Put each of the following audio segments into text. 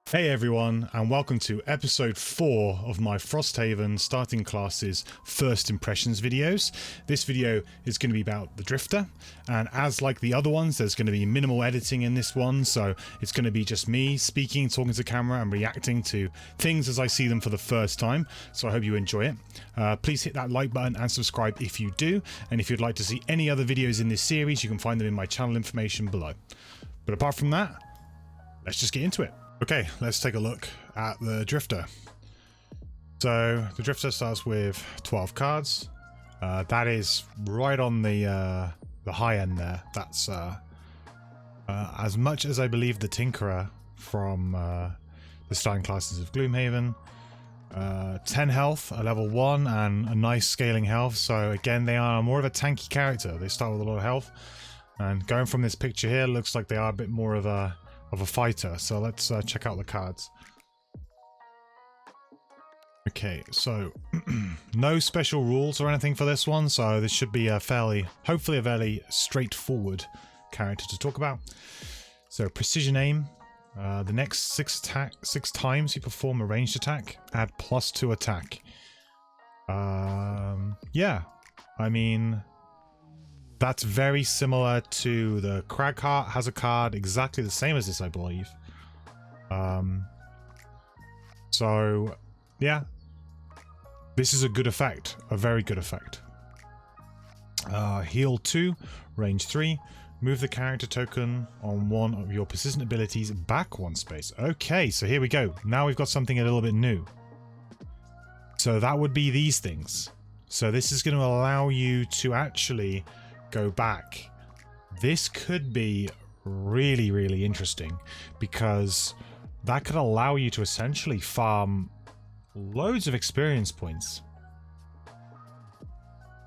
Hey everyone, and welcome to episode 4 of my Frosthaven starting classes first impressions videos. This video is going to be about the Drifter, and as like the other ones, there's going to be minimal editing in this one, so it's going to be just me speaking, talking to camera, and reacting to things as I see them for the first time, so I hope you enjoy it. Please hit that like button and subscribe if you do, and if you'd like to see any other videos in this series, you can find them in my channel information below. But apart from that, let's just get into it. Okay, let's take a look at the Drifter. So the Drifter starts with 12 cards. That is right on the high end there. That's as much as I believe the Tinkerer from the starting classes of Gloomhaven. 10 health, a level 1, and a nice scaling health. So again, they are more of a tanky character. They start with a lot of health. And going from this picture here, looks like they are a bit more of a fighter. So let's check out the cards. Okay, so no special rules or anything for this one, so this should be a hopefully a fairly straightforward character to talk about. So precision aim. The next 6 times you perform a ranged attack, add +2 attack. Yeah, I mean, that's very similar to the Cragheart. Has a card exactly the same as this, I believe. So yeah, this is a good effect, a very good effect. Heal 2, range 3. Move the character token on one of your persistent abilities back 1 space. Okay, so here we go. Now we've got something a little bit new. So that would be these things. So this is going to allow you to actually go back. This could be really, really interesting because that could allow you to essentially farm loads of experience points.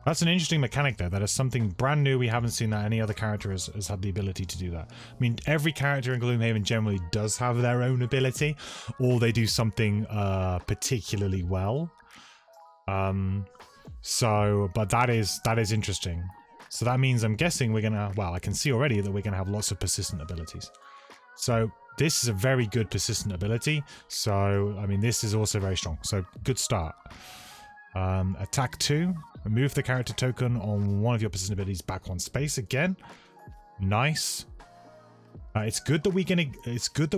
That's an interesting mechanic there. That is something brand new. We haven't seen that any other character has had the ability to do that. I mean, every character in Gloomhaven generally does have their own ability, or they do something particularly well. But that is interesting. So that means I'm guessing we're gonna, well, I can see already that we're gonna have lots of persistent abilities. So this is a very good persistent ability. So, I mean, this is also very strong. So good start. Attack 2, move the character token on one of your persistent abilities back 1 space again. Nice. It's good that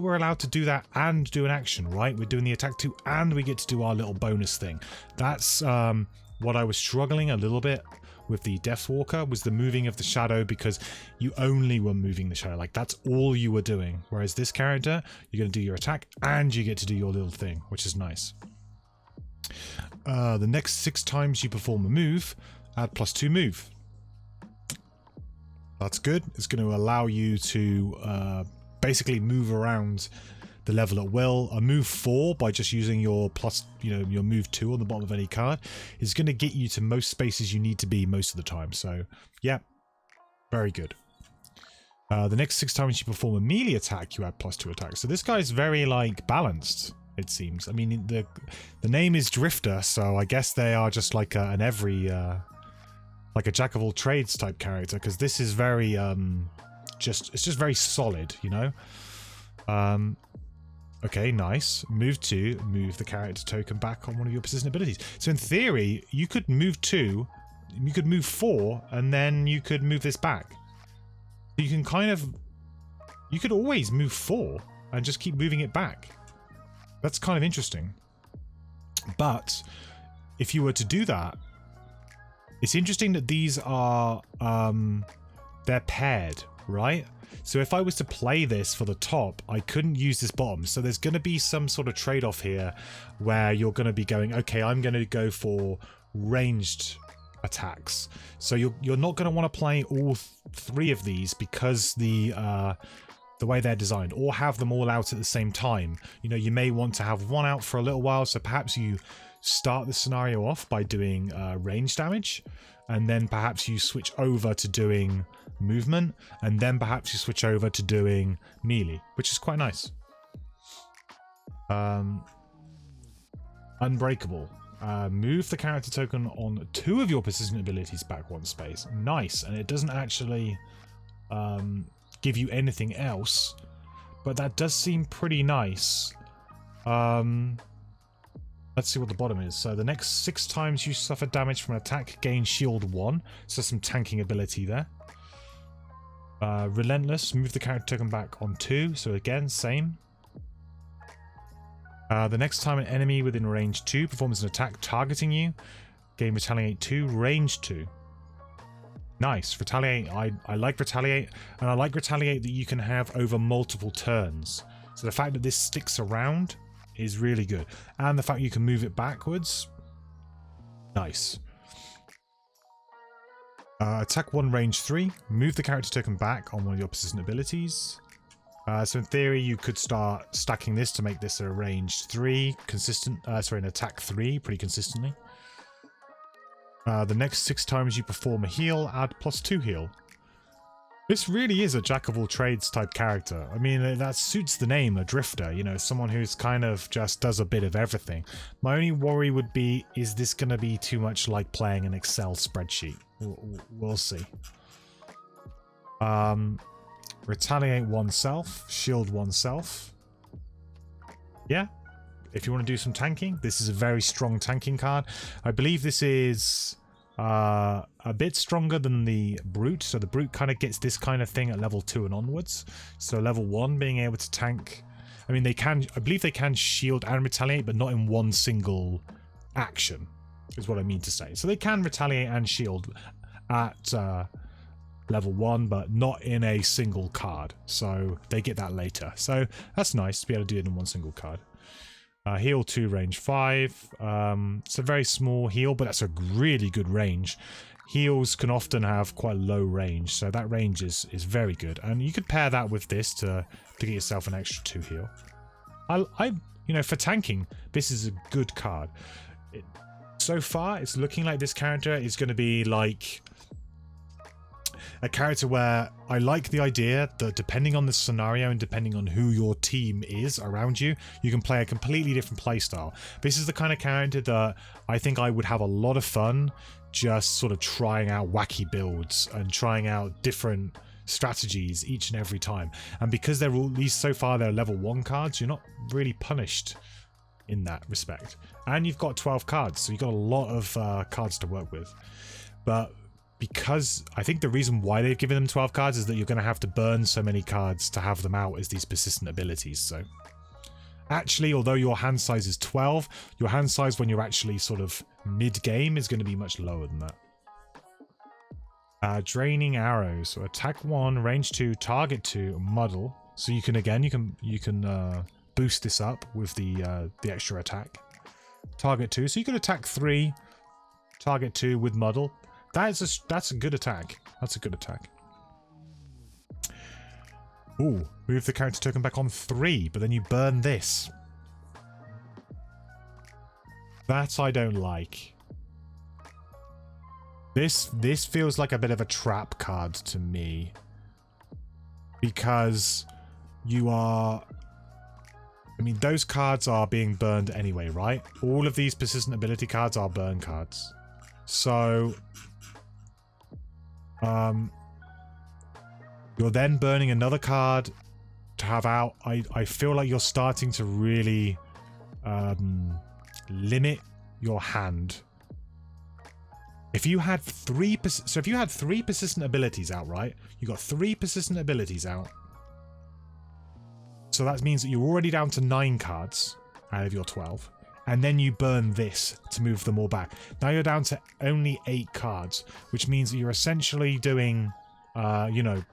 we're allowed to do that and do an action, right? We're doing the attack 2 and we get to do our little bonus thing. That's what I was struggling a little bit with the Deathwalker, was the moving of the shadow, because you only were moving the shadow. Like, that's all you were doing. Whereas this character, you're going to do your attack and you get to do your little thing, which is nice. The next 6 times you perform a move, add +2 move. That's good. It's going to allow you to basically move around the level at will. A move 4 by just using your your move 2 on the bottom of any card is going to get you to most spaces you need to be most of the time. So yeah, very good. The next 6 times you perform a melee attack, you add +2 attack. So this guy's very like balanced, it seems. I mean, the name is Drifter, so I guess they are just like an every like a jack of all trades type character, because this is very it's just very solid, you know. Okay, nice. Move 2, move the character token back on one of your persistent abilities. So in theory, you could move 2, you could move 4, and then you could move this back. You can you could always move 4 and just keep moving it back. That's kind of interesting. But if you were to do that, it's interesting that these are, they're paired, right? So if I was to play this for the top, I couldn't use this bottom. So there's going to be some sort of trade-off here where you're going to be going, okay, I'm going to go for ranged attacks. So you're not going to want to play all 3 of these because the way they're designed, or have them all out at the same time. You know, you may want to have one out for a little while, so perhaps you start the scenario off by doing range damage, and then perhaps you switch over to doing movement, and then perhaps you switch over to doing melee, which is quite nice. Unbreakable. Move the character token on 2 of your persistent abilities back 1 space. Nice, and it doesn't actually give you anything else, but that does seem pretty nice. Let's see what the bottom is. So the next 6 times you suffer damage from an attack, gain shield 1. So some tanking ability there. Relentless, move the character token back on 2. So again, same. The next time an enemy within range 2 performs an attack targeting you, gain Retaliate 2, range 2. Nice. Retaliate, I like Retaliate, and I like Retaliate that you can have over multiple turns. So the fact that this sticks around is really good. And the fact you can move it backwards, nice. Attack 1, range 3. Move the character token back on one of your persistent abilities. So in theory, you could start stacking this to make this a range 3 consistent. Sorry, an attack 3 pretty consistently. The next 6 times you perform a heal, add +2 heal. This really is a jack of all trades type character. I mean, that suits the name, a drifter. You know, someone who's kind of just does a bit of everything. My only worry would be, is this going to be too much like playing an Excel spreadsheet? We'll see. Retaliate oneself, shield oneself. Yeah, if you want to do some tanking, this is a very strong tanking card. I believe this is a bit stronger than the Brute, so the Brute kind of gets this kind of thing at level 2 and onwards. So level 1 being able to tank, I mean, they can, I believe they can shield and retaliate, but not in one single action, is what I mean to say. So they can retaliate and shield at level 1, but not in a single card, so they get that later. So that's nice to be able to do it in one single card. Heal 2, range 5. It's a very small heal, but that's a really good range. Heals can often have quite low range, so that range is very good. And you could pair that with this to get yourself an extra 2 heal. You know, for tanking, this is a good card. So far, it's looking like this character is going to be like a character where I like the idea that depending on the scenario and depending on who your team is around you, you can play a completely different playstyle. This is the kind of character that I think I would have a lot of fun just sort of trying out wacky builds and trying out different strategies each and every time. And because they're all, at least so far, they're level 1 cards, you're not really punished in that respect. And you've got 12 cards, so you've got a lot of cards to work with. But because I think the reason why they've given them 12 cards is that you're going to have to burn so many cards to have them out as these persistent abilities. So actually, although your hand size is 12, your hand size when you're actually sort of mid-game is going to be much lower than that. Draining arrows. So attack 1, range 2, target 2, muddle. So you can, again, you can boost this up with the extra attack. Target 2. So you can attack 3, target 2 with muddle. That's a good attack. That's a good attack. Ooh, move the character token back on 3, but then you burn this. That I don't like. This feels like a bit of a trap card to me. Because you are... I mean, those cards are being burned anyway, right? All of these persistent ability cards are burn cards. So... you're then burning another card to have out. I feel like you're starting to really limit your hand. If you had 3 persistent abilities out, right? You got 3 persistent abilities out. So that means that you're already down to 9 cards out of your 12. And then you burn this to move them all back. Now you're down to only 8 cards, which means that you're essentially doing, you know,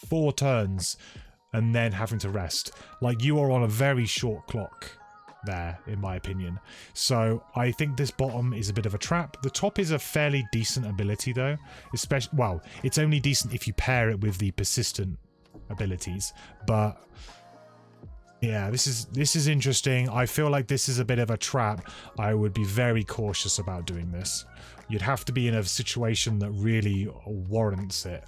4 turns and then having to rest. Like, you are on a very short clock there, in my opinion. So I think this bottom is a bit of a trap. The top is a fairly decent ability, though. Especially, well, it's only decent if you pair it with the persistent abilities, but... yeah, this is interesting. I feel like this is a bit of a trap. I would be very cautious about doing this. You'd have to be in a situation that really warrants it,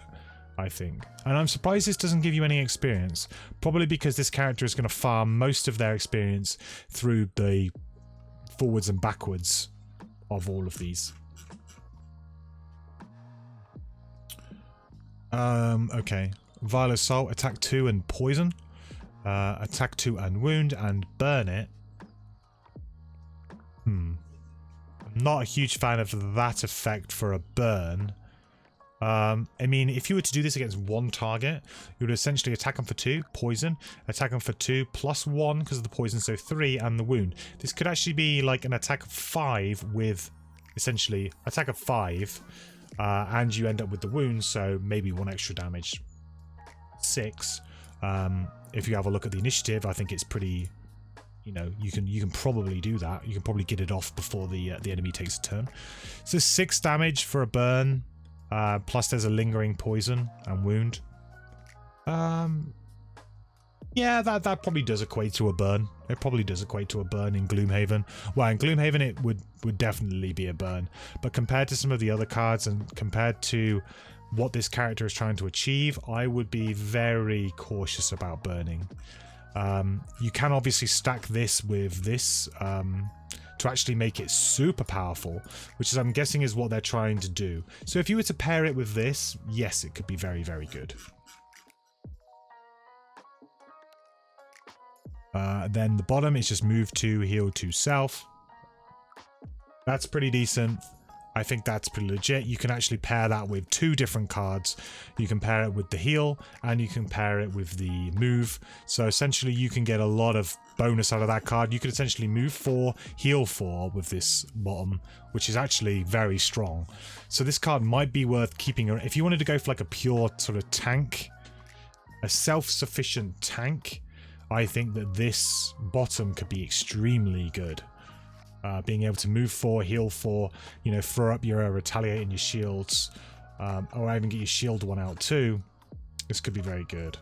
I think. And I'm surprised this doesn't give you any experience. Probably because this character is going to farm most of their experience through the forwards and backwards of all of these. Okay. Vile Assault, attack 2 and poison. Attack 2 and wound and burn it. I'm not a huge fan of that effect for a burn. I mean, if you were to do this against one target, you would essentially attack them for 2, poison, attack them for 2, plus 1 because of the poison, so 3, and the wound. This could actually be like an attack of 5 with, essentially, attack of 5, and you end up with the wound, so maybe 1 extra damage. 6. If you have a look at the initiative, I think it's pretty, you know, you can probably do that. You can probably get it off before the enemy takes a turn. So 6 damage for a burn. Plus there's a lingering poison and wound. Yeah, that probably does equate to a burn. It probably does equate to a burn in Gloomhaven. Well, in Gloomhaven it would definitely be a burn. But compared to some of the other cards and compared to what this character is trying to achieve, I would be very cautious about burning. You can obviously stack this with this to actually make it super powerful, which is, I'm guessing, is what they're trying to do. So if you were to pair it with this, yes, it could be very, very good. Then the bottom is just move 2, heal 2 self. That's pretty decent. I think that's pretty legit. You can actually pair that with 2 different cards. You can pair it with the heal and you can pair it with the move. So essentially you can get a lot of bonus out of that card. You could essentially move 4, heal 4 with this bottom, which is actually very strong. So this card might be worth keeping. If you wanted to go for like a pure sort of tank, a self-sufficient tank, I think that this bottom could be extremely good. Being able to move 4, heal 4, you know, throw up your retaliate and your shields, or even get your shield 1 out too. This could be very good.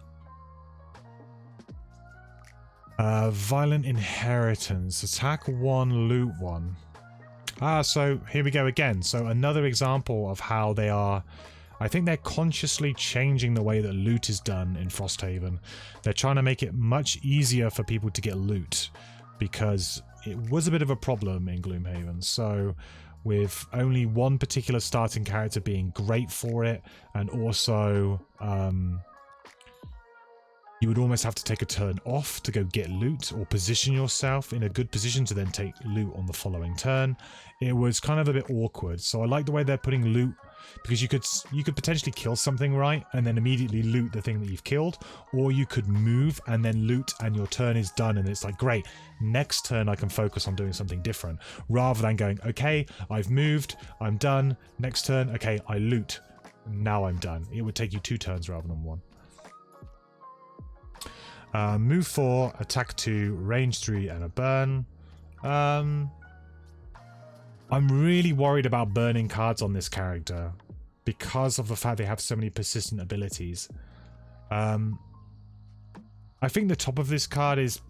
Violent Inheritance. Attack 1, loot 1. So here we go again. So another example of how they are... I think they're consciously changing the way that loot is done in Frosthaven. They're trying to make it much easier for people to get loot, because it was a bit of a problem in Gloomhaven. So with only one particular starting character being great for it, and also you would almost have to take a turn off to go get loot or position yourself in a good position to then take loot on the following turn. It was kind of a bit awkward. So I like the way they're putting loot, because you could potentially kill something, right, and then immediately loot the thing that you've killed, or you could move and then loot and your turn is done, and it's like, great, next turn I can focus on doing something different, rather than going, okay, I've moved, I'm done, next turn, okay, I loot, now I'm done. It would take you 2 turns rather than 1. Move 4, attack 2, range 3, and a burn. I'm really worried about burning cards on this character because of the fact they have so many persistent abilities. I think the top of this card is...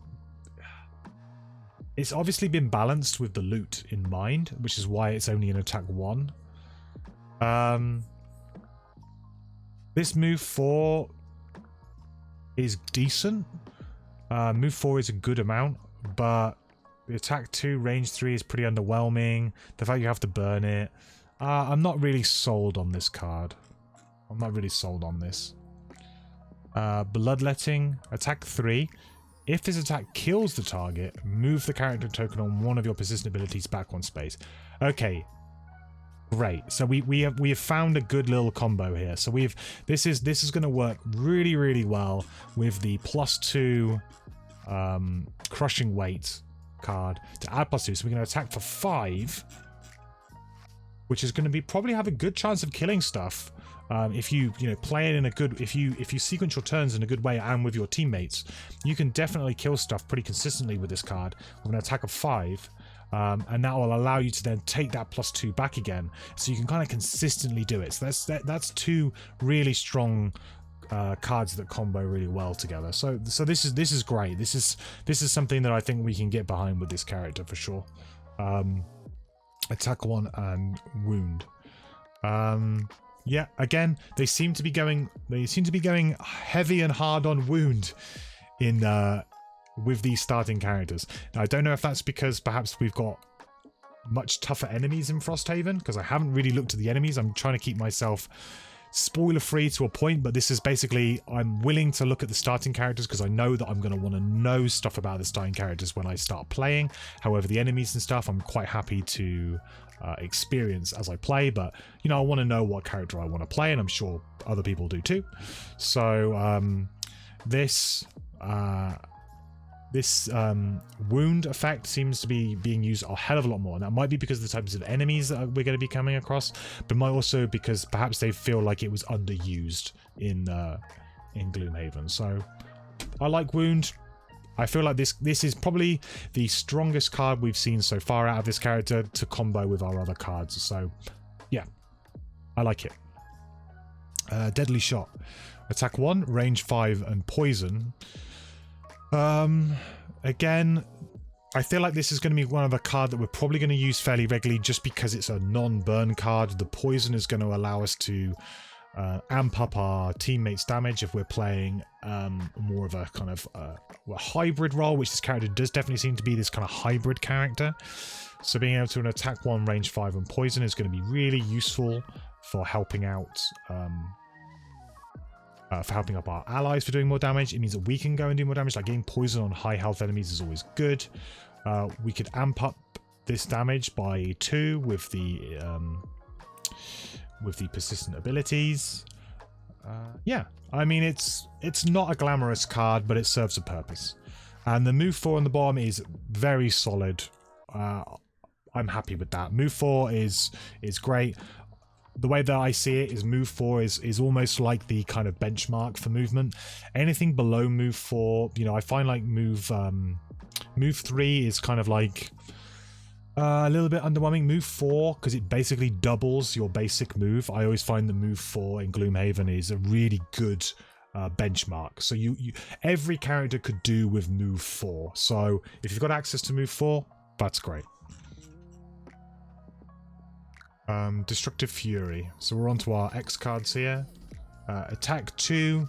It's obviously been balanced with the loot in mind, which is why it's only an attack 1. This move 4 is decent. Move 4 is a good amount, but the attack 2, range 3 is pretty underwhelming. The fact you have to burn it. I'm not really sold on this card. I'm not really sold on this. Bloodletting, attack 3. If this attack kills the target, move the character token on one of your persistent abilities back 1 space. Okay, great. So we have found a good little combo here. So this is going to work really, really well with the +2 crushing weight card to add +2. So we're going to attack for 5, which is going to probably have a good chance of killing stuff. If you play it in a good, if you sequence your turns in a good way and with your teammates, you can definitely kill stuff pretty consistently with this card with an attack of 5. And that will allow you to then take that +2 back again, so you can kind of consistently do it. So that's 2 really strong cards that combo really well together. So this is great. This is something that I think we can get behind with this character for sure. Attack 1 and wound. Yeah, again, they seem to be going heavy and hard on wound in with these starting characters. Now, I don't know if that's because perhaps we've got much tougher enemies in Frosthaven, because I haven't really looked at the enemies. I'm trying to keep myself spoiler free to a point, but this is basically, I'm willing to look at the starting characters because I know that I'm going to want to know stuff about the starting characters when I start playing. However, the enemies and stuff, I'm quite happy to experience as I play, but you know, I want to know what character I want to play, and I'm sure other people do too. So this wound effect seems to be being used a hell of a lot more, and that might be because of the types of enemies that we're going to be coming across, but might also because perhaps they feel like it was underused in Gloomhaven. So I like wound. I feel like this is probably the strongest card we've seen so far out of this character to combo with our other cards. So yeah, I like it. Deadly Shot. Attack 1, range 5 and poison. Again, I feel like this is going to be one of the cards that we're probably going to use fairly regularly just because it's a non-burn card. The poison is going to allow us to amp up our teammates' damage if we're playing more of a kind of a hybrid role, which this character does definitely seem to be this kind of hybrid character. So being able to attack 1, range 5 and poison is going to be really useful for helping out for helping up our allies for doing more damage. It means that we can go and do more damage, like getting poison on high health enemies is always good. We could amp up this damage by 2 with the persistent abilities. Yeah, I mean, it's not a glamorous card, but it serves a purpose. And the move 4 on the bottom is very solid. I'm happy with that. Move 4 is great. The way that I see it is move 4 is almost like the kind of benchmark for movement. Anything below move 4, you know, I find like move 3 is kind of like a little bit underwhelming. Move 4, because it basically doubles your basic move. I always find the move 4 in Gloomhaven is a really good benchmark. So you every character could do with move 4. So if you've got access to move 4, that's great. Destructive Fury. So we're on to our X cards here. Attack 2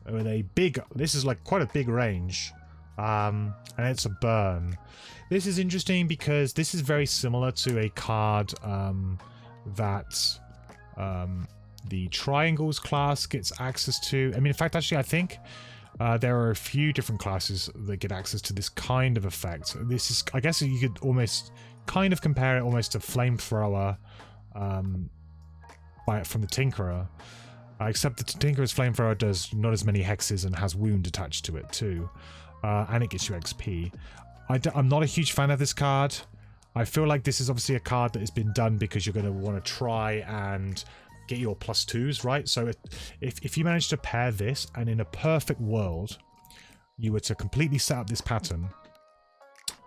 with a big, this is like quite a big range, and it's a burn. This is interesting because this is very similar to a card that the Triangles class gets access to. I mean, in fact, actually, I think there are a few different classes that get access to this kind of effect. This is, I guess you could almost kind of compare it almost to Flamethrower from the Tinkerer, except the Tinkerer's Flamethrower does not as many hexes and has wound attached to it too, and it gets you XP. I'm not a huge fan of this card. I feel like this is obviously a card that has been done because you're going to want to try and get your +2s, right? So if you manage to pair this, and in a perfect world you were to completely set up this pattern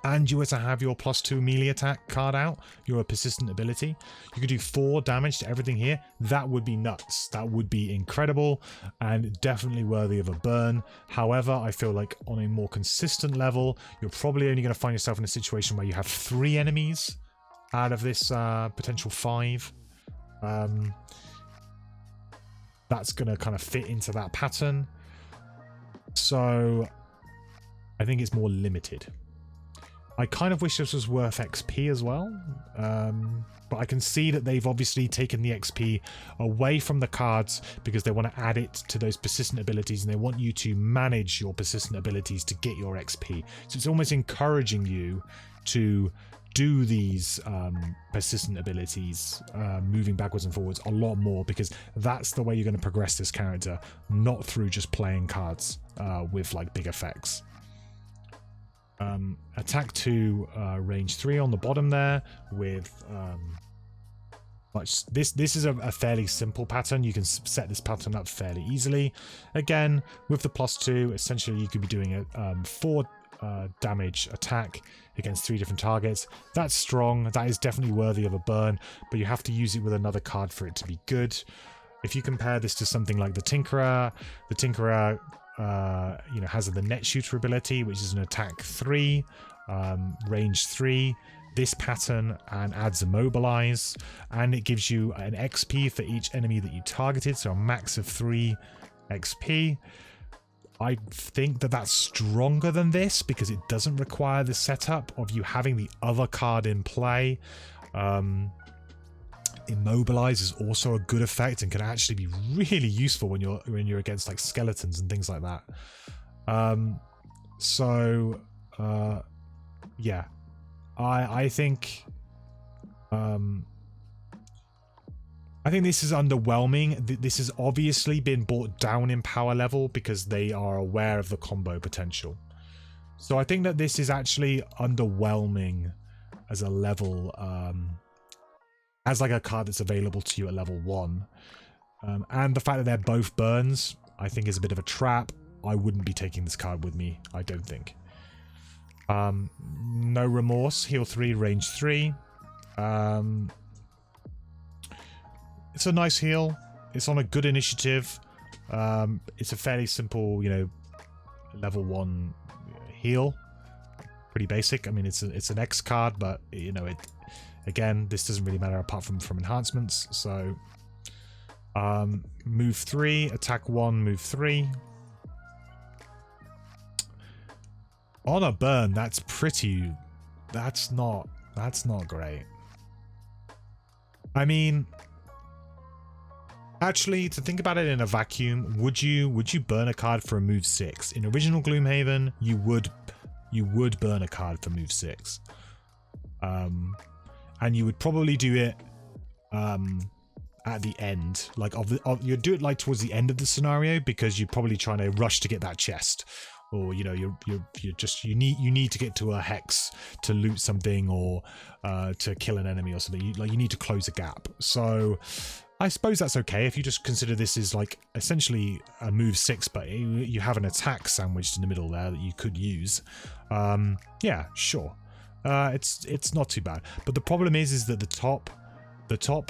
and you were to have your +2 melee attack card out, your persistent ability, you could do 4 damage to everything here. That would be nuts. That would be incredible and definitely worthy of a burn. However, I feel like on a more consistent level, you're probably only going to find yourself in a situation where you have 3 enemies out of this potential 5. That's going to kind of fit into that pattern. So I think it's more limited. I kind of wish this was worth XP as well, but I can see that they've obviously taken the XP away from the cards because they want to add it to those persistent abilities, and they want you to manage your persistent abilities to get your XP. So it's almost encouraging you to do these persistent abilities, moving backwards and forwards a lot more, because that's the way you're going to progress this character, not through just playing cards with like big effects. Attack 2, range 3 on the bottom there with this is a fairly simple pattern. You can set this pattern up fairly easily. Again, with the +2, essentially you could be doing a 4 damage attack against 3 different targets. That's strong. That is definitely worthy of a burn, but you have to use it with another card for it to be good. If you compare this to something like the Tinkerer you know, has the net shooter ability, which is an attack 3, range 3, this pattern, and adds immobilize, and it gives you an XP for each enemy that you targeted, so a max of 3 XP. I think that that's stronger than this because it doesn't require the setup of you having the other card in play. Immobilize is also a good effect and can actually be really useful when you're against like skeletons and things like that. Yeah, I think this is underwhelming. This has obviously been brought down in power level because they are aware of the combo potential. So I think that this is actually underwhelming as a level, as like a card that's available to you at level 1. And the fact that they're both burns, I think is a bit of a trap. I wouldn't be taking this card with me, I don't think. No Remorse, heal 3, range 3. It's a nice heal. It's on a good initiative. It's a fairly simple, level 1 heal. Pretty basic. I mean, it's an X card, but again, this doesn't really matter apart from enhancements. So, move 3, attack 1, move 3. On a burn, that's not great. I mean, actually, to think about it in a vacuum, would you burn a card for a move 6? In original Gloomhaven, you would burn a card for move 6. And you would probably do it at the end, like you'd do it like towards the end of the scenario because you're probably trying to rush to get that chest, or you need to get to a hex to loot something, or to kill an enemy or something. You need to close a gap. So I suppose that's okay if you just consider this is like essentially a move 6, but you have an attack sandwiched in the middle there that you could use. Yeah, sure. It's not too bad. But the problem is that the top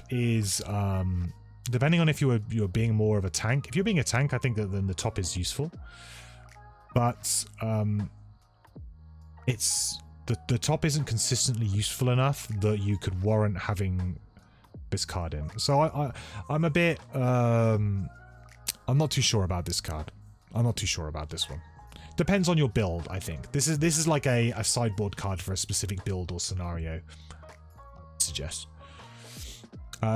is depending on if you're being more of a tank. If you're being a tank, I think that then the top is useful. But it's the top isn't consistently useful enough that you could warrant having this card in. So I'm a bit I'm not too sure about this card. I'm not too sure about this one. Depends on your build, I think. This is like a sideboard card for a specific build or scenario, I suggest.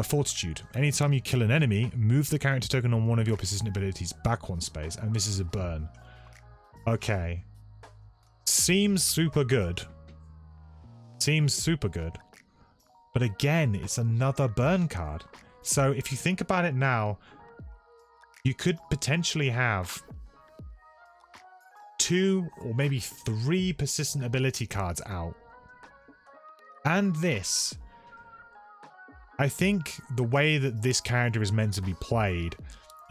Fortitude. Anytime you kill an enemy, move the character token on one of your persistent abilities back 1 space, and this is a burn. Okay. Seems super good. But again, it's another burn card. So if you think about it now, you could potentially have 2 or maybe 3 persistent ability cards out. And this. I think the way that this character is meant to be played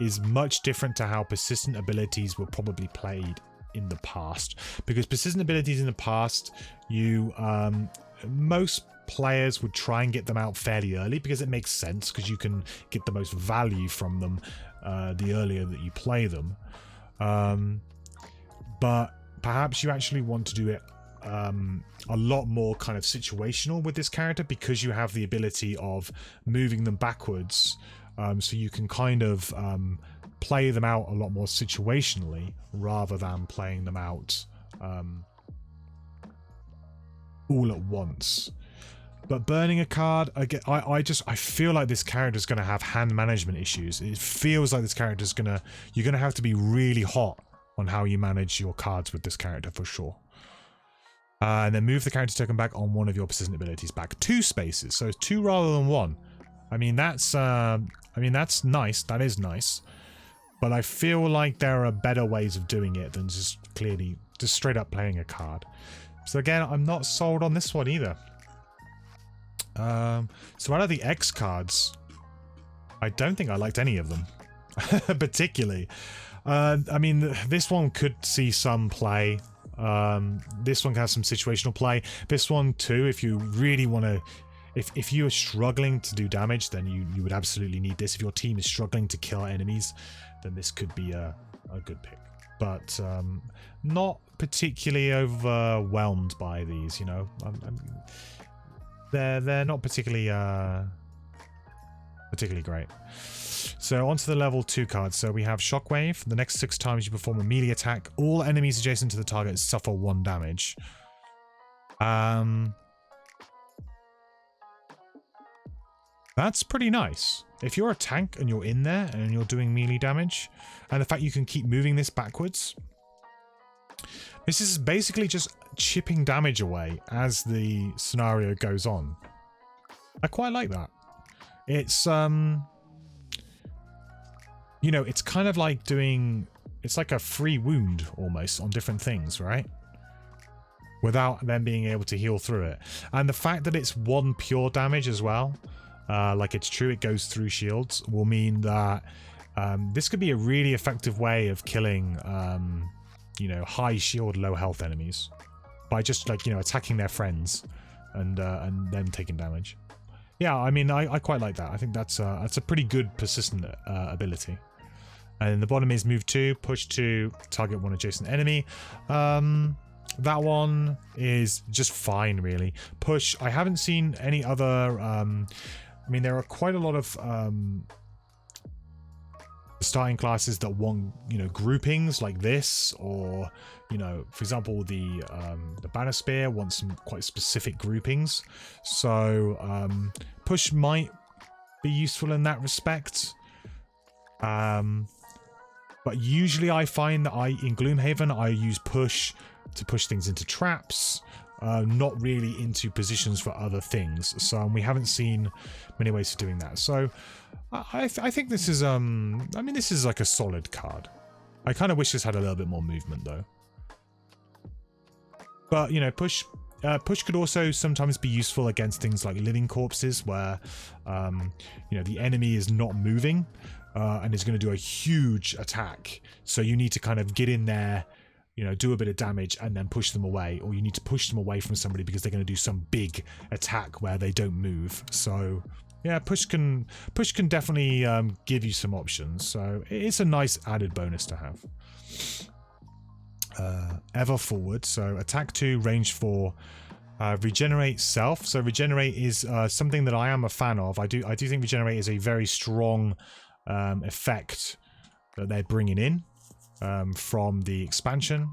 is much different to how persistent abilities were probably played in the past. Because persistent abilities in the past, most players would try and get them out fairly early because it makes sense, because you can get the most value from them the earlier that you play them. But perhaps you actually want to do it a lot more kind of situational with this character, because you have the ability of moving them backwards, so you can kind of play them out a lot more situationally rather than playing them out all at once. But burning a card, again, I feel like this character is going to have hand management issues. It feels like this character is you're going to have to be really hot on how you manage your cards with this character for sure. And then move the character token back on one of your persistent abilities back 2 spaces, so 2 rather than 1. I mean that's nice. That is nice, but I feel like there are better ways of doing it than just straight up playing a card. So again, I'm not sold on this one either. So out of the X cards, I don't think I liked any of them particularly. I mean, this one could see some play. This one has some situational play. This one too, if you really want to, if you are struggling to do damage, then you would absolutely need this. If your team is struggling to kill enemies, then this could be a good pick. But not particularly overwhelmed by these, you know. They're not particularly great. So onto the level 2 cards. So we have Shockwave. The next 6 times you perform a melee attack, all enemies adjacent to the target suffer 1 damage. That's pretty nice. If you're a tank and you're in there and you're doing melee damage, and the fact you can keep moving this backwards, this is basically just chipping damage away as the scenario goes on. I quite like that. It's, you know, it's kind of like doing, it's like a free wound almost on different things, right? Without them being able to heal through it. And the fact that it's one pure damage as well, like it's true, it goes through shields, will mean that this could be a really effective way of killing, you know, high shield, low health enemies by just like, you know, attacking their friends and them taking damage. Yeah, I mean, I quite like that. I think that's a pretty good persistent ability. And the bottom is move 2, push 2, target one adjacent enemy. That one is just fine, really. Push, I haven't seen any other... I mean, there are quite a lot of starting classes that want, you know, groupings like this, or, you know, for example, the Banner Spear wants some quite specific groupings. So push might be useful in that respect. But usually I find that in Gloomhaven, I use push to push things into traps, not really into positions for other things. So we haven't seen many ways of doing that. So I think this is, I mean, this is like a solid card. I kind of wish this had a little bit more movement though. But, you know, push could also sometimes be useful against things like living corpses where, you know, the enemy is not moving and is going to do a huge attack. So you need to kind of get in there, you know, do a bit of damage and then push them away, or you need to push them away from somebody because they're going to do some big attack where they don't move. So yeah, push can definitely give you some options. So it's a nice added bonus to have. Ever forward, so attack 2, range 4, regenerate self. So regenerate is something that I am a fan of. I do think regenerate is a very strong effect that they're bringing in from the expansion.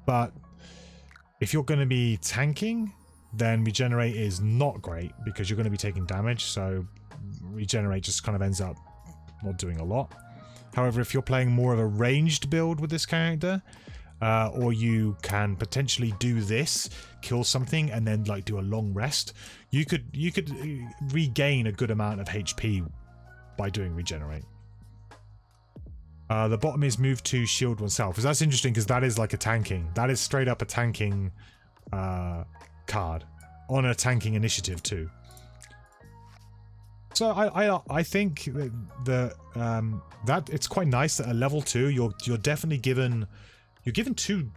But if you're going to be tanking, then regenerate is not great because you're going to be taking damage. So regenerate just kind of ends up not doing a lot. However, if you're playing more of a ranged build with this character, or you can potentially do this, kill something, and then like do a long rest, you could regain a good amount of HP by doing regenerate. The bottom is move to shield oneself. That's interesting because that is like a tanking. That is straight up a tanking card on a tanking initiative too. So I think that it's quite nice that at level 2 you're definitely given 2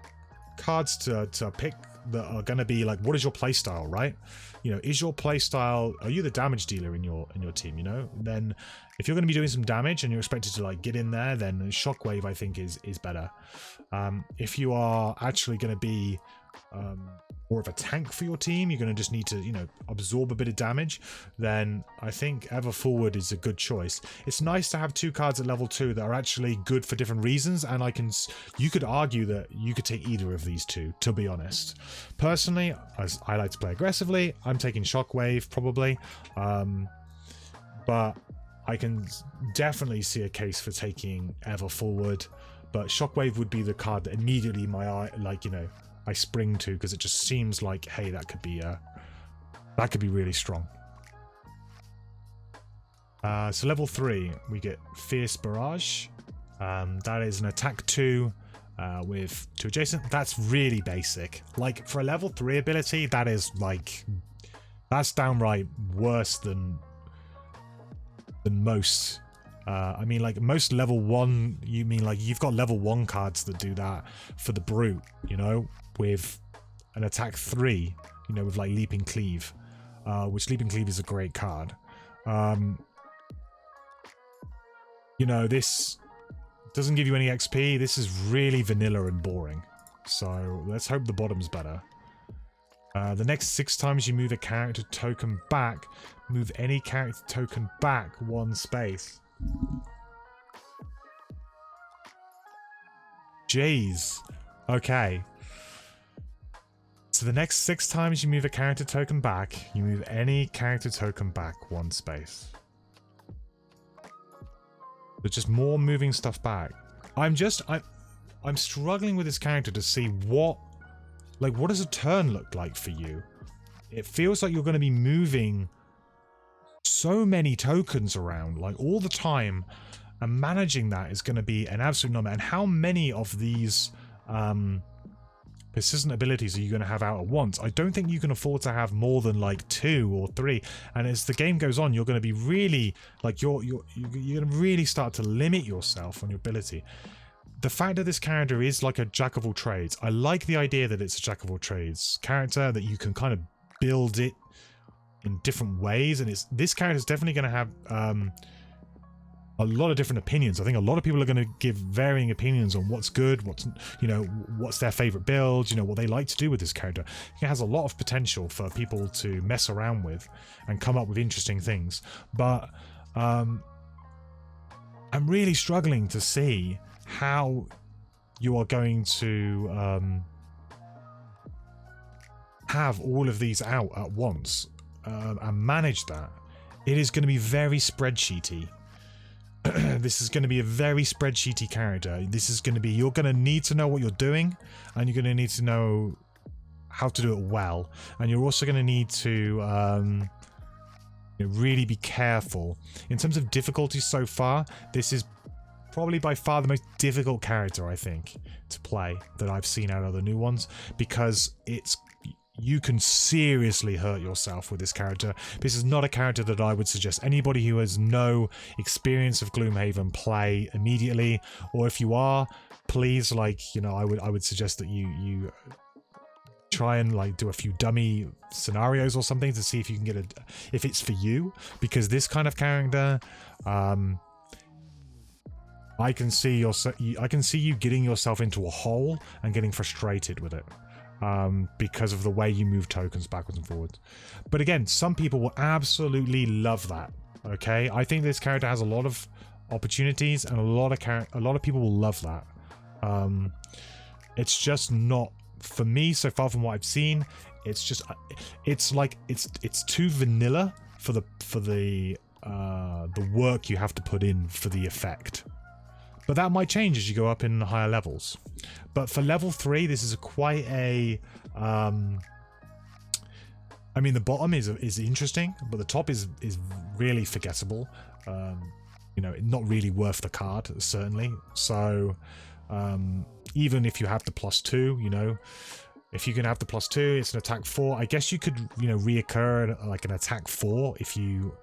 cards to pick that are going to be like, what is your play style, right? You know, is your play style, are you the damage dealer in your team, you know? Then if you're going to be doing some damage and you're expected to like get in there, then Shockwave I think is better. If you are actually going to be more of a tank for your team, you're going to just need to, you know, absorb a bit of damage, then I think Ever Forward is a good choice. It's nice to have 2 cards at level 2 that are actually good for different reasons, and you could argue that you could take either of these 2, to be honest. Personally, as I like to play aggressively, I'm taking Shockwave probably, but I can definitely see a case for taking Ever Forward, but Shockwave would be the card that immediately my eye, like, you know, I spring to, because it just seems like, hey, that could be really strong. So level 3, we get Fierce Barrage. That is an attack 2 with 2 adjacent. That's really basic. Like for a level 3 ability, that is like, that's downright worse than most. I mean, like most level 1, you mean like you've got level 1 cards that do that for the brute, you know, with an attack 3, you know, with like Leaping Cleave, which Leaping Cleave is a great card. You know, this doesn't give you any XP. This is really vanilla and boring. So let's hope the bottom's better. The next 6 times you move a character token back, move any character token back 1 space. Jeez. Okay. So the next 6 times you move a character token back, you move any character token back 1 space. There's just more moving stuff back. I'm struggling with this character to see what does a turn look like for you? It feels like you're going to be moving so many tokens around like all the time, and managing that is going to be an absolute nightmare. And how many of these persistent abilities are you going to have out at once? I don't think you can afford to have more than like 2 or 3. And as the game goes on, you're going to be really like you're going to really start to limit yourself on your ability. The fact that this character is like a jack of all trades, I like the idea that it's a jack of all trades character, that you can kind of build it in different ways. And this character is definitely going to have a lot of different opinions. I think a lot of people are going to give varying opinions on what's good, what's their favorite build, what they like to do with this character. It has a lot of potential for people to mess around with and come up with interesting things. But I'm really struggling to see how you are going to have all of these out at once and manage that. It is going to be very spreadsheety. This is going to be a very spreadsheety character. This is going to be, you're going to need to know what you're doing, and you're going to need to know how to do it well. And you're also going to need to really be careful. In terms of difficulty so far, this is probably by far the most difficult character, I think, to play that I've seen out of the new ones, because you can seriously hurt yourself with this character. This is not a character that I would suggest anybody who has no experience of Gloomhaven play immediately, or if you are, please, I would suggest that you try and do a few dummy scenarios or something to see if you can if it's for you, because this kind of character, I can see you getting yourself into a hole and getting frustrated with it. Because of the way you move tokens backwards and forwards. But again, some people will absolutely love that. Okay, I think this character has a lot of opportunities, and a lot of people will love that. It's just not for me so far from what I've seen. It's too vanilla for the work you have to put in for the effect. But that might change as you go up in higher levels. But for level 3, this is quite a... I mean, the bottom is interesting, but the top is really forgettable. Not really worth the card, certainly. So, even if you have the +2, if you can have the +2, it's an attack 4. I guess you could, reoccur like an attack 4 if you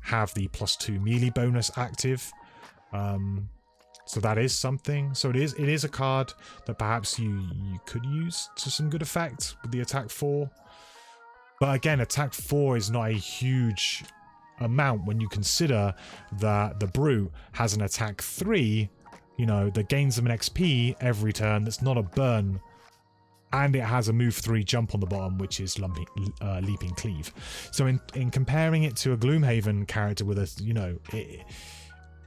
have the +2 melee bonus active. So that is something. So it is a card that perhaps you could use to some good effect with the attack 4. But again, attack 4 is not a huge amount when you consider that the Brute has an attack 3, that gains them an XP every turn. That's not a burn. And it has a move 3 jump on the bottom, which is leaping cleave. So in comparing it to a Gloomhaven character with a,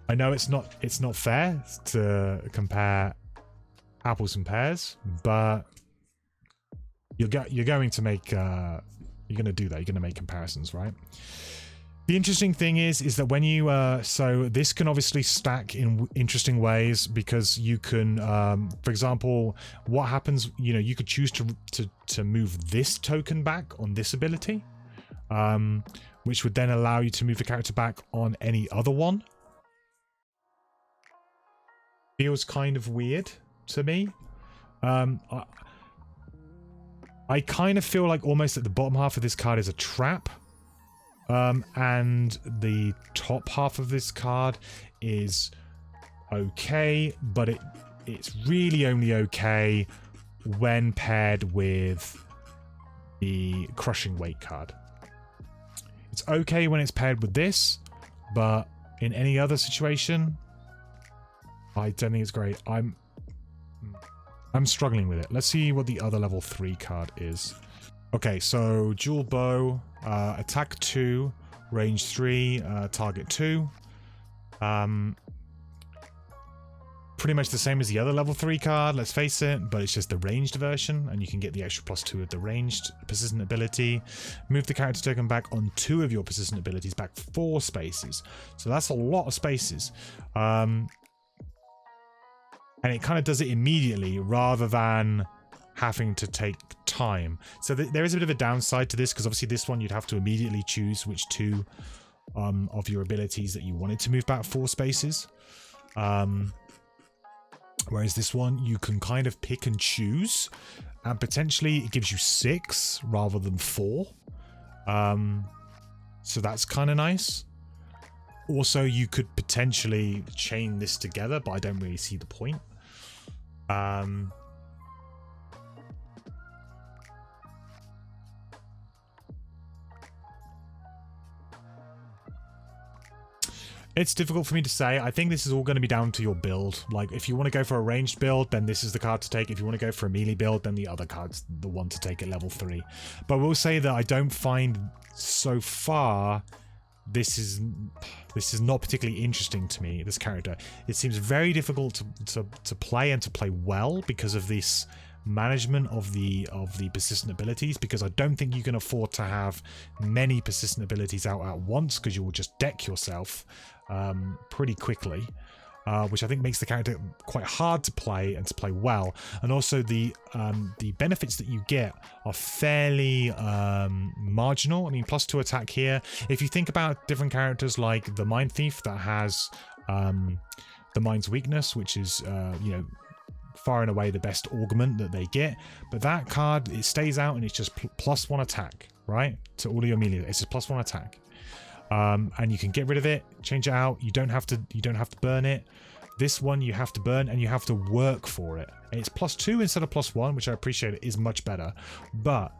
I know it's not fair to compare apples and pears, but you're going to make you're going to do that. You're going to make comparisons, right? The interesting thing is that when you so this can obviously stack in interesting ways, because you can, for example, what happens? You could choose to move this token back on this ability, which would then allow you to move the character back on any other one. Feels kind of weird to me. I kind of feel like almost that the bottom half of this card is a trap, and the top half of this card is okay, but it's really only okay when paired with the Crushing Weight card. It's okay when it's paired with this, but in any other situation, I don't think it's great. I'm struggling with it. Let's see what the other level 3 card is. Okay, so dual bow, attack 2, range 3, target 2. pretty much the same as the other level 3 card, let's face it, but it's just the ranged version, and you can get the extra +2 of the ranged persistent ability. Move the character token back on 2 of your persistent abilities, back 4 spaces. So that's a lot of spaces. And it kind of does it immediately rather than having to take time. So there is a bit of a downside to this, because obviously this one you'd have to immediately choose which 2 of your abilities that you wanted to move back 4 spaces. Whereas this one you can kind of pick and choose, and potentially it gives you 6 rather than 4. So that's kind of nice. Also, you could potentially chain this together, but I don't really see the point. It's difficult for me to say. I think this is all going to be down to your build. Like, if you want to go for a ranged build, then this is the card to take. If you want to go for a melee build, then the other card's the one to take at level 3. But I will say that I don't find so far this is not particularly interesting to me, this character. It seems very difficult to play and to play well because of this management of the persistent abilities, because I don't think you can afford to have many persistent abilities out at once, because you will just deck yourself pretty quickly, which I think makes the character quite hard to play and to play well. And also the benefits that you get are fairly marginal. I mean, +2 attack here. If you think about different characters like the Mind Thief that has the Mind's Weakness, which is you know, far and away the best augment that they get, but that card, it stays out and it's just +1 attack, right, to all of your melee. It's just +1 attack, and you can get rid of it, change it out. You don't have to burn it. This one you have to burn, and you have to work for it. It's +2 instead of +1, which I appreciate. It is much better, but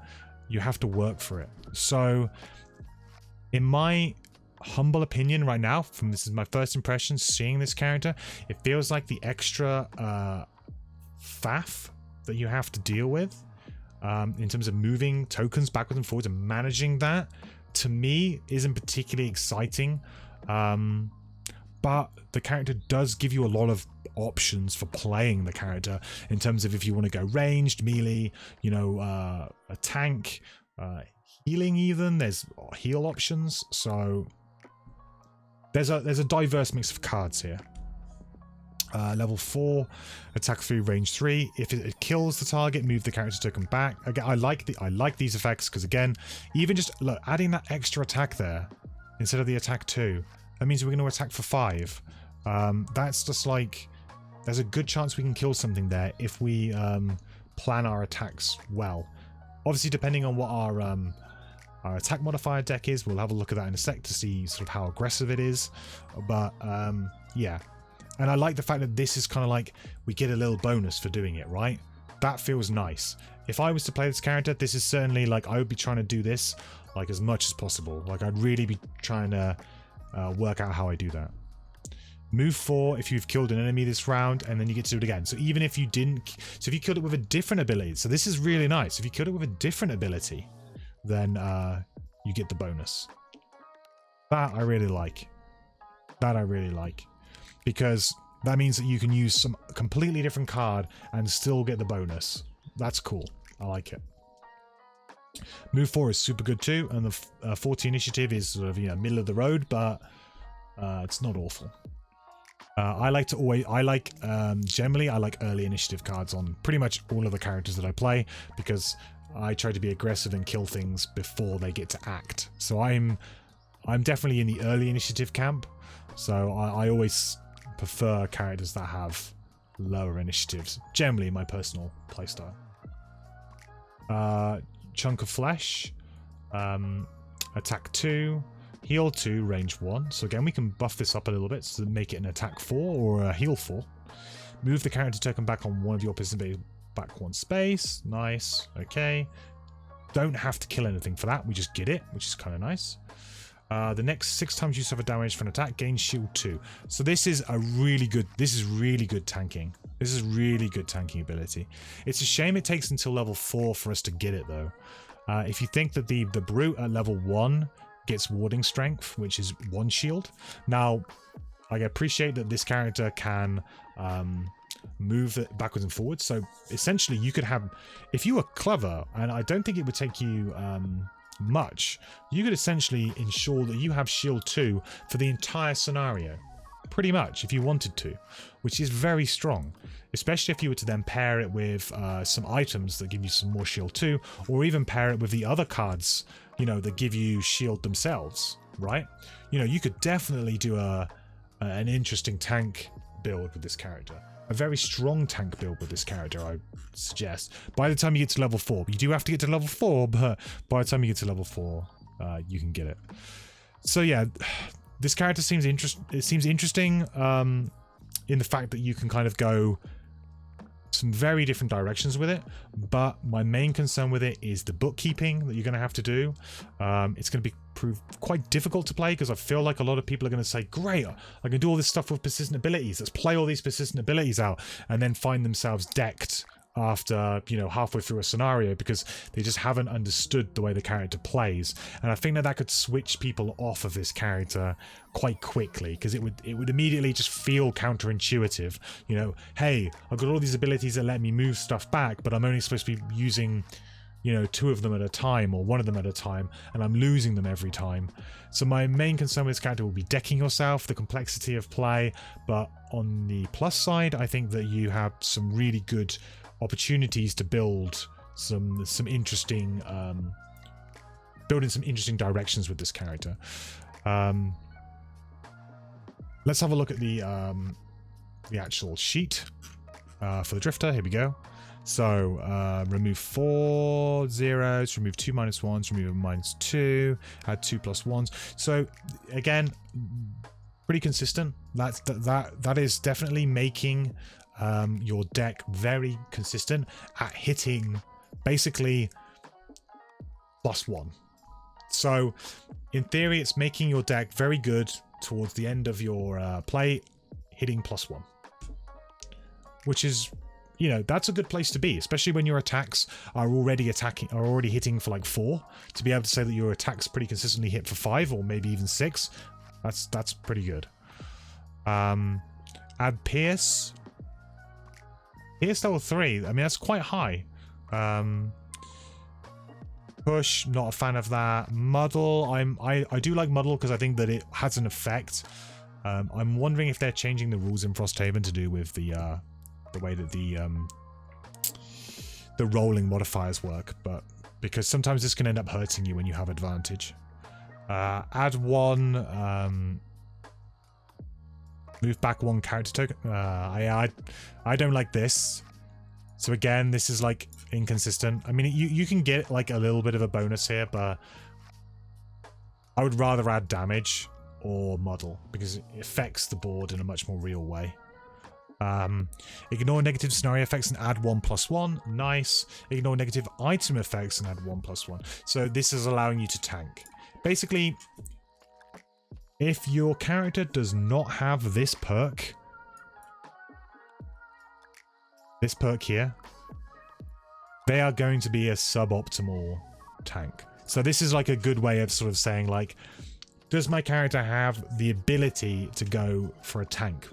you have to work for it. So in my humble opinion right now, this is my first impression seeing this character, it feels like the extra faff that you have to deal with in terms of moving tokens backwards and forwards and managing that, to me isn't particularly exciting. But the character does give you a lot of options for playing the character in terms of if you want to go ranged, melee, you know, a tank, healing even. There's heal options, so there's a diverse mix of cards here. Level 4, attack 3, range 3. If it kills the target, move the character token back. Again, I like these effects because, again, even just look, adding that extra attack there instead of the attack 2, that means we're going to attack for 5. That's just like, there's a good chance we can kill something there if we plan our attacks well. Obviously, depending on what our attack modifier deck is, we'll have a look at that in a sec to see sort of how aggressive it is. But yeah. And I like the fact that this is kind of like, we get a little bonus for doing it, right? That feels nice. If I was to play this character, this is certainly like, I would be trying to do this like as much as possible. Like, I'd really be trying to work out how I do that. Move 4 if you've killed an enemy this round, and then you get to do it again. So even if you didn't, so if you killed it with a different ability, so this is really nice. If you killed it with a different ability, then you get the bonus. That I really like. That I really like. Because that means that you can use some completely different card and still get the bonus. That's cool. I like it. Move 4 is super good too, and the 40 initiative is sort of, you know, middle of the road, but it's not awful. Generally I like early initiative cards on pretty much all of the characters that I play, because I try to be aggressive and kill things before they get to act. So I'm definitely in the early initiative camp. So I always prefer characters that have lower initiatives, generally my personal playstyle. Chunk of Flesh, attack 2, heal 2, range 1. So again, we can buff this up a little bit to make it an attack 4 or a heal 4. Move the character token back on one of your persistent back 1 space. Nice. Okay. Don't have to kill anything for that. We just get it, which is kind of nice. The next 6 times you suffer damage for an attack, gain shield 2. So this is really good tanking. This is really good tanking ability. It's a shame it takes until level 4 for us to get it though. If you think that the brute at level 1 gets warding strength, which is 1 shield. Now, I appreciate that this character can move it backwards and forwards. So essentially you could have, if you were clever, and I don't think it would take you much, you could essentially ensure that you have shield 2 for the entire scenario. Pretty much, if you wanted to, which is very strong, especially if you were to then pair it with some items that give you some more shield 2, or even pair it with the other cards, you know, that give you shield themselves, right? You know, you could definitely do an interesting tank build with this character. A very strong tank build with this character, I suggest. By the time you get to level 4, you do have to get to level 4, but by the time you get to level 4, you can get it. So yeah, this character seems interesting in the fact that you can kind of go some very different directions with it, but my main concern with it is the bookkeeping that you're going to have to do. It's going to prove quite difficult to play, because I feel like a lot of people are going to say, great, I can do all this stuff with persistent abilities, let's play all these persistent abilities out, and then find themselves decked after, you know, halfway through a scenario because they just haven't understood the way the character plays. And I think that could switch people off of this character quite quickly, because it would immediately just feel counterintuitive. You know, hey, I've got all these abilities that let me move stuff back, but I'm only supposed to be using, you know, 2 of them at a time or 1 of them at a time, and I'm losing them every time. So my main concern with this character will be decking yourself, the complexity of play, but on the plus side, I think that you have some really good opportunities to build some interesting building some interesting directions with this character. Let's have a look at the actual sheet for the Drifter. Here we go. So remove 4 zeros, remove 2 -1s, remove a -2, add 2 +1s. So again, pretty consistent. That is definitely making your deck very consistent at hitting basically +1. So in theory, it's making your deck very good towards the end of your play, hitting +1, which is, you know, that's a good place to be, especially when your attacks are already hitting for like 4. To be able to say that your attacks pretty consistently hit for 5 or maybe even 6, that's pretty good. Add Pierce. Pierce level 3. I mean, that's quite high. Push, not a fan of that. Muddle, I do like Muddle because I think that it has an effect. I'm wondering if they're changing the rules in Frosthaven to do with the way that the rolling modifiers work, but because sometimes this can end up hurting you when you have advantage. Add 1. Move back 1 character token. I don't like this. So again, this is like inconsistent. I mean, you can get like a little bit of a bonus here, but I would rather add damage or muddle because it affects the board in a much more real way. Ignore negative scenario effects and add 1 +1. Nice. Ignore negative item effects and add 1 +1. So this is allowing you to tank. Basically, if your character does not have this perk here, they are going to be a suboptimal tank. So this is like a good way of sort of saying, like, does my character have the ability to go for a tank?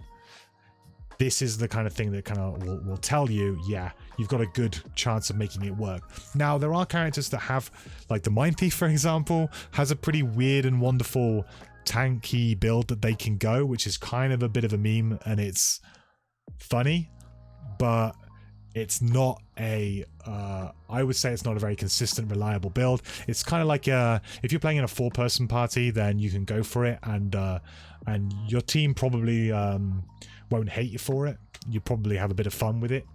This is the kind of thing that kind of will tell you, yeah, you've got a good chance of making it work. Now, there are characters that have, like the Mind Thief, for example, has a pretty weird and wonderful tanky build that they can go, which is kind of a bit of a meme, and it's funny, but it's not a I would say it's not a very consistent, reliable build. It's kind of like if you're playing in a 4-person party, then you can go for it, and your team probably won't hate you for it. You probably have a bit of fun with it.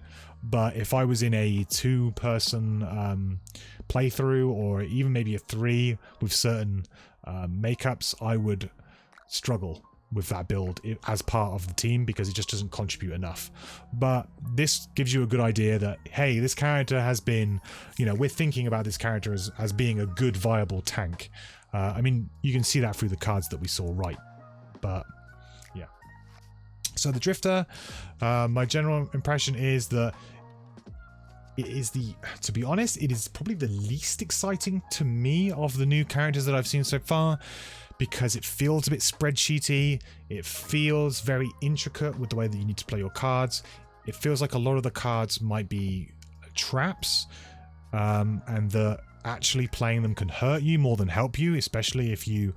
But if I was in a 2-person playthrough, or even maybe a 3 with certain makeups, I would struggle with that build as part of the team because it just doesn't contribute enough. But this gives you a good idea that, hey, this character has been, you know, we're thinking about this character as being a good, viable tank. I mean, you can see that through the cards that we saw, right? But yeah. So the Drifter, my general impression is that it is to be honest, it is probably the least exciting to me of the new characters that I've seen so far, because it feels a bit spreadsheety. It feels very intricate with the way that you need to play your cards. It feels like a lot of the cards might be traps, and that actually playing them can hurt you more than help you, especially if you,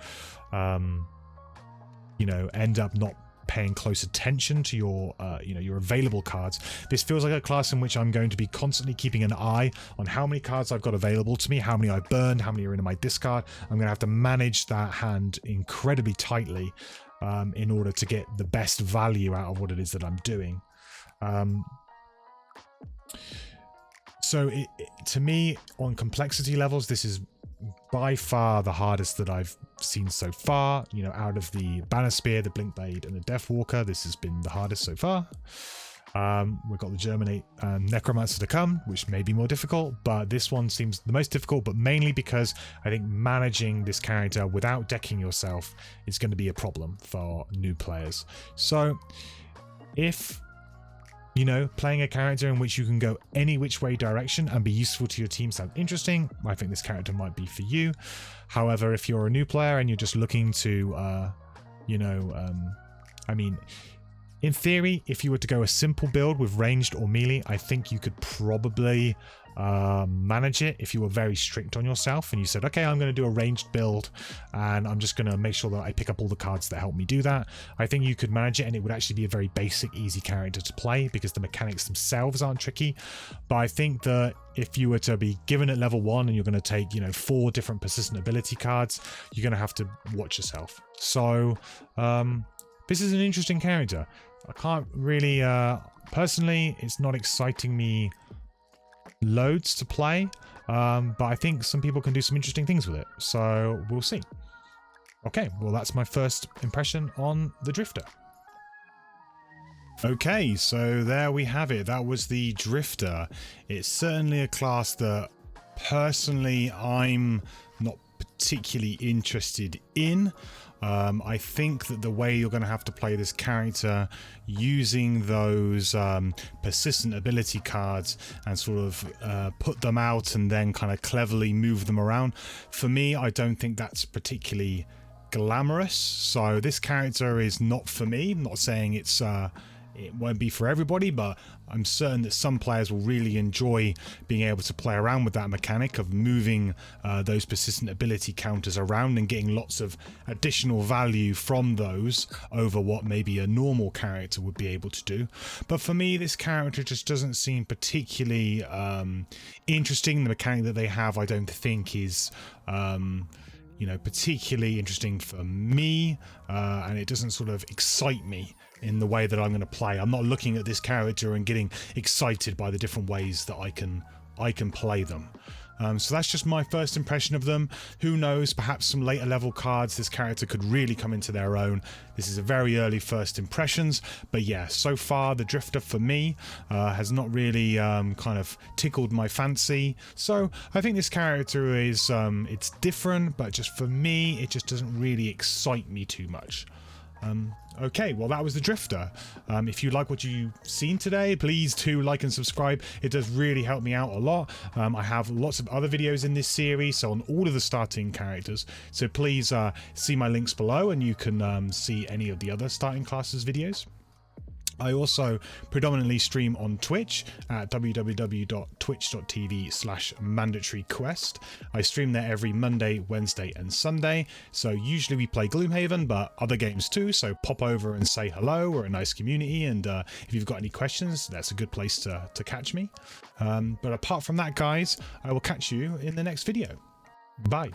you know, end up not paying close attention to your you know, your available cards. This feels like a class in which I'm going to be constantly keeping an eye on how many cards I've got available to me, how many I've burned, how many are in my discard. I'm going to have to manage that hand incredibly tightly in order to get the best value out of what it is that I'm doing. So to me, on complexity levels, this is by far the hardest that I've seen so far. You know, out of the Banner Spear, the Blinkblade, and the Deathwalker, this has been the hardest so far. We've got the Germinate Necromancer to come, which may be more difficult, but this one seems the most difficult, but mainly because I think managing this character without decking yourself is going to be a problem for new players. So if, you know, playing a character in which you can go any which way direction and be useful to your team sounds interesting, I think this character might be for you. However, if you're a new player and you're just looking to, you know, I mean, in theory, if you were to go a simple build with ranged or melee, I think you could probably manage it if you were very strict on yourself and you said, okay, I'm going to do a ranged build and I'm just going to make sure that I pick up all the cards that help me do that. I think you could manage it and it would actually be a very basic, easy character to play because the mechanics themselves aren't tricky. But I think that if you were to be given at level 1 and you're going to take, you know, 4 different persistent ability cards, you're going to have to watch yourself. So this is an interesting character. I can't really, personally, it's not exciting me loads to play, but I think some people can do some interesting things with it, so we'll see. Okay, well, that's my first impression on the Drifter. Okay, so there we have it. That was the Drifter. It's certainly a class that personally I'm not particularly interested in. I think that the way you're going to have to play this character using those persistent ability cards and sort of put them out and then kind of cleverly move them around, for me, I don't think that's particularly glamorous. So this character is not for me. I'm not saying it's it won't be for everybody, but I'm certain that some players will really enjoy being able to play around with that mechanic of moving those persistent ability counters around and getting lots of additional value from those over what maybe a normal character would be able to do. But for me, this character just doesn't seem particularly interesting. The mechanic that they have, I don't think is you know, particularly interesting for me, and it doesn't sort of excite me in the way that I'm going to play. I'm not looking at this character and getting excited by the different ways that I can play them. So that's just my first impression of them. Who knows, perhaps some later level cards this character could really come into their own. This is a very early first impressions, but yeah, so far the Drifter for me has not really kind of tickled my fancy. So I think this character is it's different, but just for me it just doesn't really excite me too much. Okay, well, that was the Drifter. If you like what you've seen today, please do like and subscribe. It does really help me out a lot. I have lots of other videos in this series, so on all of the starting characters. So please see my links below and you can see any of the other starting classes videos. I also predominantly stream on Twitch at www.twitch.tv/mandatoryquest. I stream there every Monday, Wednesday and Sunday. So usually we play Gloomhaven, but other games too. So pop over and say hello. We're a nice community. And if you've got any questions, that's a good place to catch me. But apart from that, guys, I will catch you in the next video. Bye.